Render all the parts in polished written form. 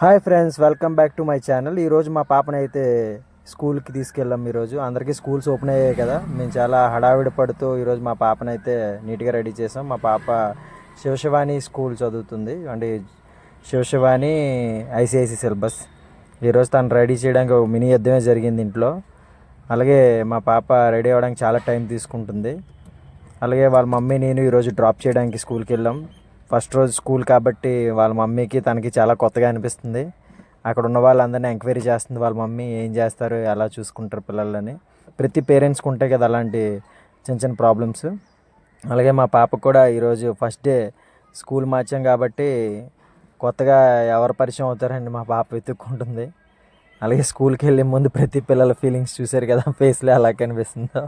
Hi friends, welcome back to my channel. ఈరోజు మా పాపనైతే స్కూల్కి తీసుకెళ్ళాం. ఈరోజు అందరికీ స్కూల్స్ ఓపెన్ అయ్యాయి కదా, మేము చాలా హడావిడి పడుతూ ఈరోజు మా పాపనైతే నీట్గా రెడీ చేసాం. మా పాప శివశివాని స్కూల్ చదువుతుంది, అంటే శివశివాని ఐసిఐసి సిలబస్. ఈరోజు తను రెడీ చేయడానికి ఒక మినీ యుద్ధమే జరిగింది ఇంట్లో. అలాగే మా పాప రెడీ అవ్వడానికి చాలా టైం తీసుకుంటుంది. అలాగే వాళ్ళ మమ్మీ నేను ఈరోజు డ్రాప్ చేయడానికి స్కూల్కి వెళ్ళాం. ఫస్ట్ రోజు స్కూల్ కాబట్టి వాళ్ళ మమ్మీకి తనకి చాలా కొత్తగా అనిపిస్తుంది. అక్కడ ఉన్న వాళ్ళందరినీ ఎంక్వైరీ చేస్తుంది వాళ్ళ మమ్మీ, ఏం చేస్తారు, ఎలా చూసుకుంటారు పిల్లలని. ప్రతి పేరెంట్స్కి ఉంటాయి కదా అలాంటి చిన్న చిన్న ప్రాబ్లమ్స్. అలాగే మా పాపకు కూడా ఈరోజు ఫస్ట్ డే స్కూల్ మార్చాం కాబట్టి కొత్తగా ఎవరు పరిచయం అవుతారండి మా పాప వెతుక్కుంటుంది. అలాగే స్కూల్కి వెళ్ళే ముందు ప్రతి పిల్లల ఫీలింగ్స్ చూశారు కదా, ఫేస్లో ఎలా కనిపిస్తుందో.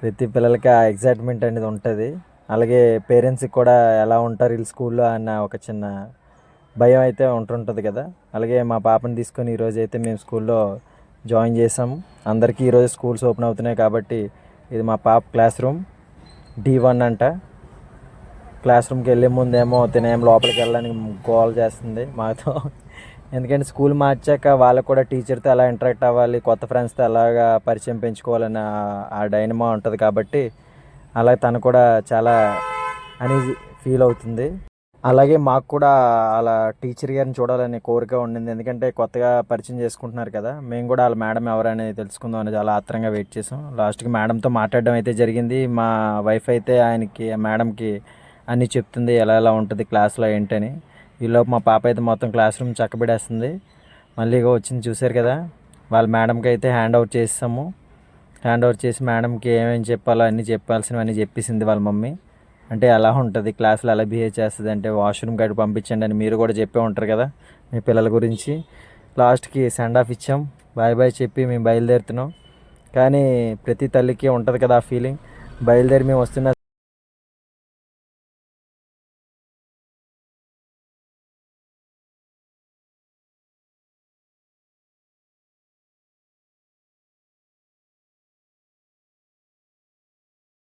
ప్రతి పిల్లలకి ఆ ఎగ్జైట్మెంట్ అనేది ఉంటుంది. అలాగే పేరెంట్స్కి కూడా ఎలా ఉంటారు వీళ్ళు స్కూల్లో అన్న ఒక చిన్న భయం అయితే ఉంటుంటుంది కదా. అలాగే మా పాపని తీసుకొని ఈరోజు అయితే మేము స్కూల్లో జాయిన్ చేసాము. అందరికీ ఈరోజు స్కూల్స్ ఓపెన్ అవుతున్నాయి కాబట్టి ఇది మా పాప క్లాస్ రూమ్ D1 అంట. క్లాస్ రూమ్కి వెళ్ళే ముందేమో తినేం లోపలికి వెళ్ళడానికి గోల్ చేస్తుంది మాతో. ఎందుకంటే స్కూల్ మార్చాక వాళ్ళకు కూడా టీచర్తో ఎలా ఇంటరాక్ట్ అవ్వాలి, కొత్త ఫ్రెండ్స్తో ఎలాగా పరిచయం పెంచుకోవాలన్న ఆ డైనమా ఉంటుంది కాబట్టి అలాగే తను కూడా చాలా అనీజీ ఫీల్ అవుతుంది. అలాగే మాకు కూడా అలా టీచర్ గారిని చూడాలని కోరిక ఉండింది, ఎందుకంటే కొత్తగా పరిచయం చేసుకుంటున్నారు కదా. మేము కూడా వాళ్ళ మేడం ఎవరనేది తెలుసుకుందాం అని చాలా ఆత్రంగా వెయిట్ చేసాం. లాస్ట్కి మేడంతో మాట్లాడడం అయితే జరిగింది. మా వైఫ్ అయితే మేడంకి అన్నీ చెప్తుంది, ఎలా ఎలా ఉంటుంది క్లాస్లో ఏంటని. ఈలోపు మా పాప అయితే మొత్తం క్లాస్ రూమ్ చక్కబెడేస్తుంది. మళ్ళీ వచ్చింది చూశారు కదా. వాళ్ళ మేడంకి అయితే హ్యాండ్ ఓవర్ చేసాము. హ్యాండ్ ఓవర్ చేసి మేడంకి ఏమేమి చెప్పాలో అన్నీ చెప్పాల్సినవన్నీ చెప్పేసింది వాళ్ళ మమ్మీ. అంటే ఎలా ఉంటుంది క్లాస్లో, ఎలా బిహేవ్ చేస్తుంది, అంటే వాష్రూమ్ గడి పంపించండి అని మీరు కూడా చెప్పే ఉంటారు కదా మీ పిల్లల గురించి. లాస్ట్కి సెండ్ ఆఫ్ ఇచ్చాం, బాయ్ బాయ్ చెప్పి మేము బయలుదేరుతున్నాం. కానీ ప్రతి తల్లికి ఉంటుంది కదా ఆ ఫీలింగ్. బయలుదేరి మేము వస్తున్న